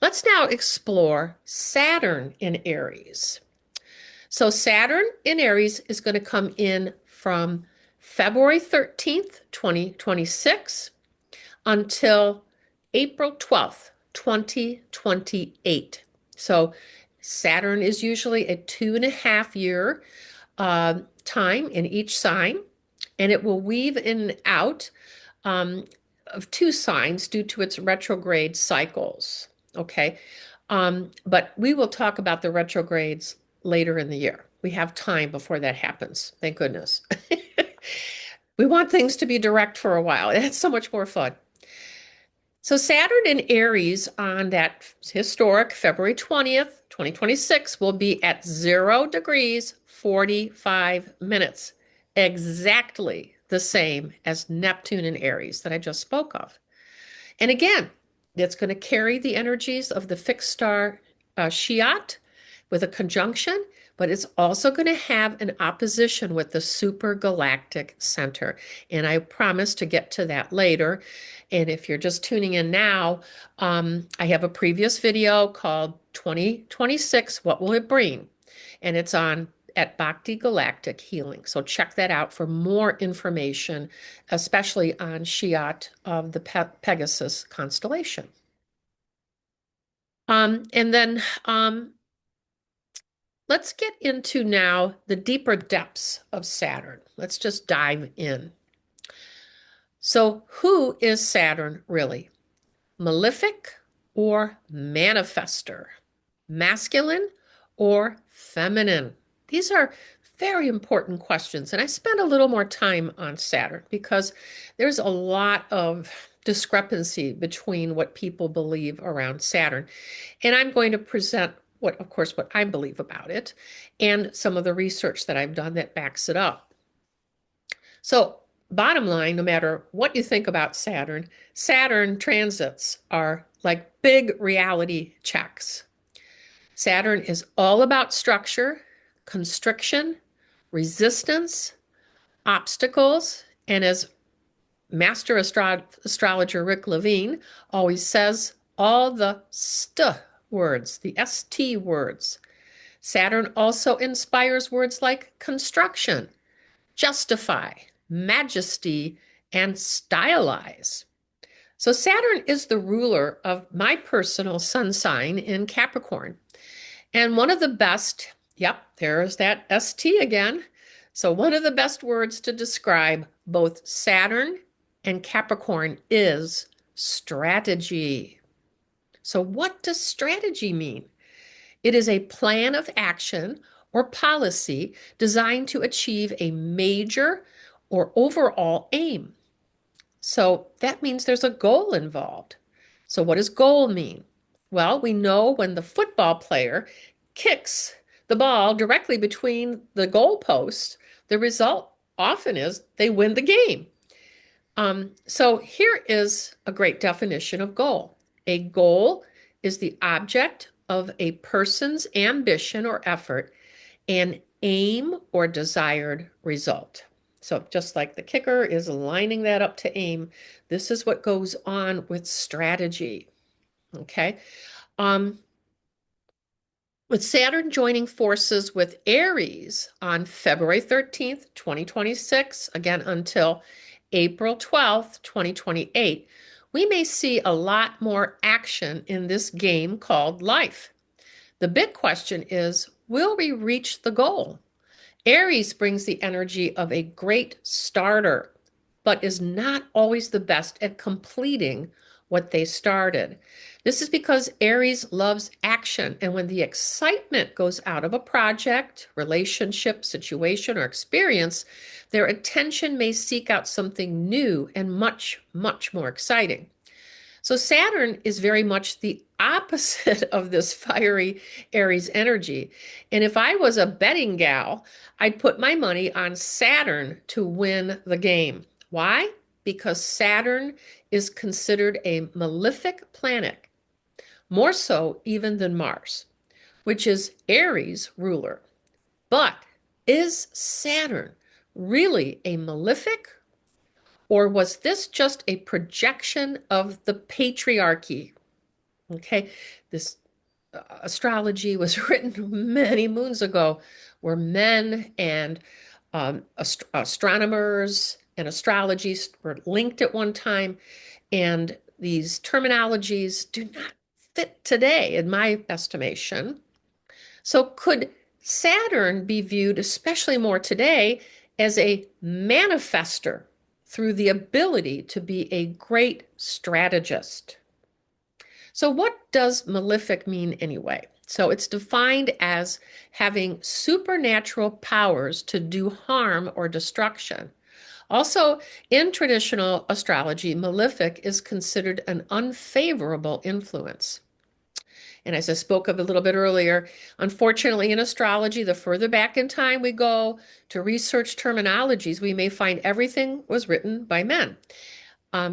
Let's now explore Saturn in Aries. So Saturn in Aries is going to come in from February 13th, 2026 until April 12th, 2028. So Saturn is usually a 2.5 year time in each sign, and it will weave in and out um, of two signs due to its retrograde cycles. Okay. But we will talk about the retrogrades later in the year. We have time before that happens. Thank goodness. We want things to be direct for a while. It's so much more fun. So Saturn in Aries on that historic February 20th, 2026 will be at 0 degrees 45 minutes, exactly the same as Neptune in Aries that I just spoke of. And again, it's going to carry the energies of the fixed star Shiat with a conjunction, but it's also going to have an opposition with the supergalactic center. And I promise to get to that later. And if you're just tuning in now, I have a previous video called 2026, What Will It Bring? And it's on at Bhakti Galactic Healing. So check that out for more information, especially on Shiat of the Pegasus constellation. And then let's get into now the deeper depths of Saturn. Let's just dive in. So, who is Saturn really? Malefic or manifestor? Masculine or feminine? These are very important questions. And I spent a little more time on Saturn because there's a lot of discrepancy between what people believe around Saturn. And I'm going to present what, of course, what I believe about it and some of the research that I've done that backs it up. So, bottom line, no matter what you think about Saturn, Saturn transits are like big reality checks. Saturn is all about structure, constriction, resistance, obstacles, and as master astrologer Rick Levine always says, all the words, the ST words. Saturn also inspires words like construction, justify, majesty, and stylize. So Saturn is the ruler of my personal sun sign in Capricorn. And one of the best, yep, there's that ST again. So one of the best words to describe both Saturn and Capricorn is strategy. So what does strategy mean? It is a plan of action or policy designed to achieve a major or overall aim. So that means there's a goal involved. So what does goal mean? Well, we know when the football player kicks the ball directly between the goalposts, the result often is they win the game. So here is a great definition of goal. A goal is the object of a person's ambition or effort, an aim or desired result. So just like the kicker is lining that up to aim, this is what goes on with strategy. Okay. Um, with Saturn joining forces with Aries on February 13th, 2026, again until April 12th, 2028, we may see a lot more action in this game called life. The big question is, will we reach the goal? Aries brings the energy of a great starter, but is not always the best at completing what they started. This is because Aries loves action, and when the excitement goes out of a project, relationship, situation, or experience, their attention may seek out something new and much, much more exciting. So Saturn is very much the opposite of this fiery Aries energy. And if I was a betting gal, I'd put my money on Saturn to win the game. Why? Because Saturn is considered a malefic planet, more so even than Mars, which is Aries' ruler. But is Saturn really a malefic, or was this just a projection of the patriarchy? Okay, this astrology was written many moons ago, where men and astronomers and astrologists were linked at one time, and these terminologies do not fit today, in my estimation. So, could Saturn be viewed, especially more today, as a manifestor through the ability to be a great strategist? So, what does malefic mean anyway? So, it's defined as having supernatural powers to do harm or destruction. Also, in traditional astrology, malefic is considered an unfavorable influence. And as I spoke of a little bit earlier, unfortunately, in astrology, the further back in time we go to research terminologies, we may find everything was written by men.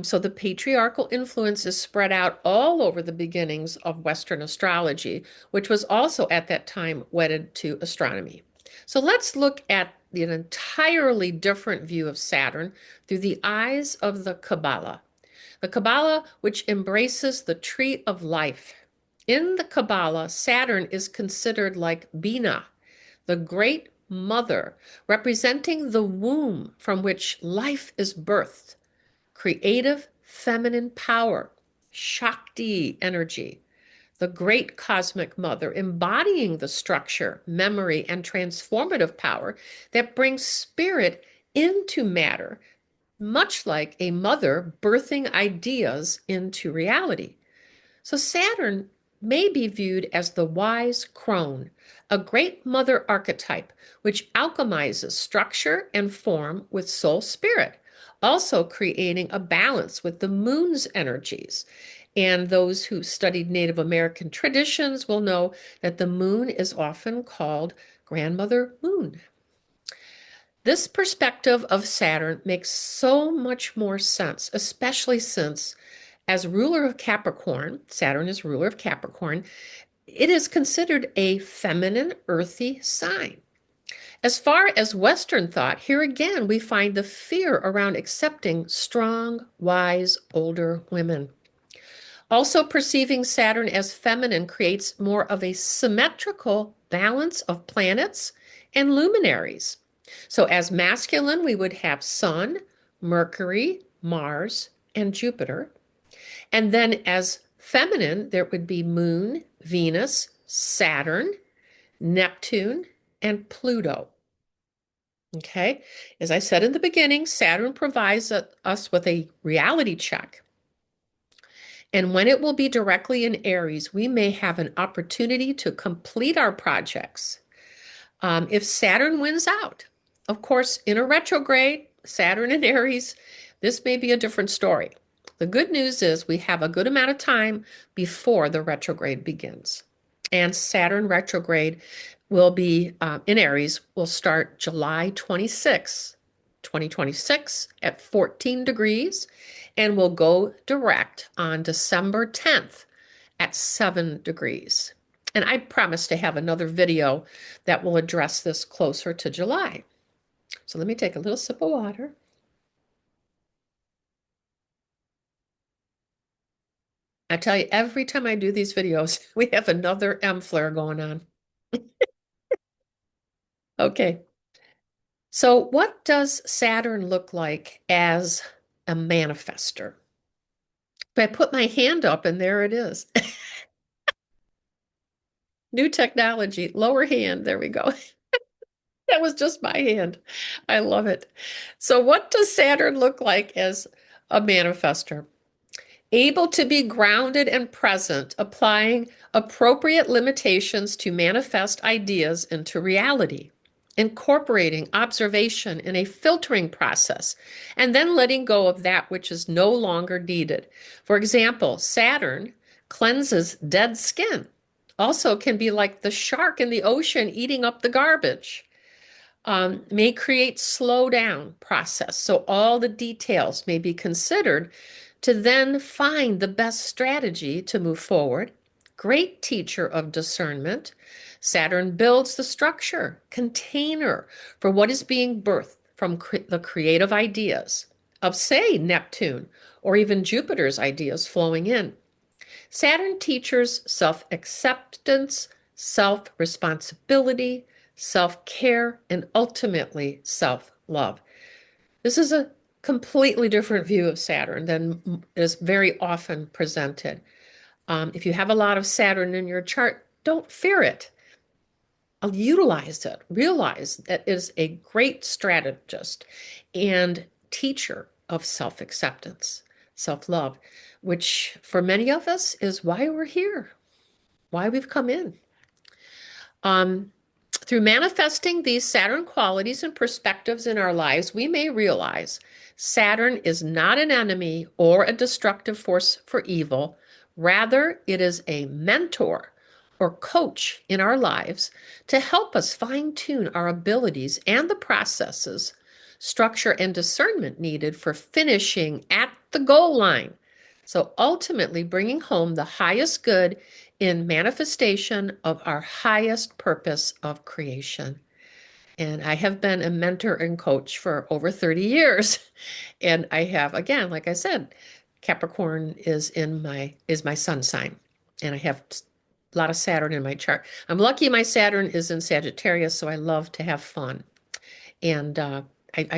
So the patriarchal influence is spread out all over the beginnings of Western astrology, which was also at that time wedded to astronomy. So let's look at an entirely different view of Saturn through the eyes of the Kabbalah. The Kabbalah, which embraces the tree of life. In the Kabbalah, Saturn is considered like Bina, the great mother, representing the womb from which life is birthed, creative feminine power, Shakti energy, the great cosmic mother, embodying the structure, memory, and transformative power that brings spirit into matter, much like a mother birthing ideas into reality. So Saturn may be viewed as the wise crone, a great mother archetype which alchemizes structure and form with soul spirit, also creating a balance with the moon's energies. And those who studied Native American traditions will know that the moon is often called Grandmother Moon. This perspective of Saturn makes so much more sense, especially since, as ruler of Capricorn, Saturn is ruler of Capricorn, it is considered a feminine, earthy sign. As far as Western thought, here again we find the fear around accepting strong, wise, older women. Also, perceiving Saturn as feminine creates more of a symmetrical balance of planets and luminaries. So, as masculine, we would have Sun, Mercury, Mars, and Jupiter. And then as feminine, there would be Moon, Venus, Saturn, Neptune, and Pluto. Okay, as I said in the beginning, Saturn provides us with a reality check. And when it will be directly in Aries, we may have an opportunity to complete our projects. If Saturn wins out, of course, in a retrograde, Saturn in Aries, this may be a different story. The good news is we have a good amount of time before the retrograde begins. And Saturn retrograde will be in Aries, will start July 26, 2026 at 14 degrees and will go direct on December 10th at 7 degrees. And I promise to have another video that will address this closer to July. So let me take a little sip of water. I tell you, every time I do these videos, we have another M flare going on. Okay. So what does Saturn look like as a manifestor? I put my hand up and there it is. New technology, lower hand. There we go. That was just my hand. I love it. So, what does Saturn look like as a manifestor? Able to be grounded and present, applying appropriate limitations to manifest ideas into reality, incorporating observation in a filtering process, and then letting go of that which is no longer needed. For example, Saturn cleanses dead skin. Also, can be like the shark in the ocean eating up the garbage. May create slow down process. So all the details may be considered to then find the best strategy to move forward. Great teacher of discernment. Saturn builds the structure, container for what is being birthed from the creative ideas of, say, Neptune or even Jupiter's ideas flowing in. Saturn teaches self-acceptance, self-responsibility, self-care, and ultimately self-love. This is a completely different view of Saturn than is very often presented. If you have a lot of Saturn in your chart, don't fear it. Utilize it. Realize that it is a great strategist and teacher of self-acceptance, self-love, which for many of us is why we're here, why we've come in. Through manifesting these Saturn qualities and perspectives in our lives, we may realize Saturn is not an enemy or a destructive force for evil. Rather, it is a mentor or coach in our lives to help us fine-tune our abilities and the processes, structure, and discernment needed for finishing at the goal line. So ultimately bringing home the highest good in manifestation of our highest purpose of creation. And I have been a mentor and coach for over 30 years. And I have, again, like I said, Capricorn is my sun sign. And I have a lot of Saturn in my chart. I'm lucky my Saturn is in Sagittarius, so I love to have fun. And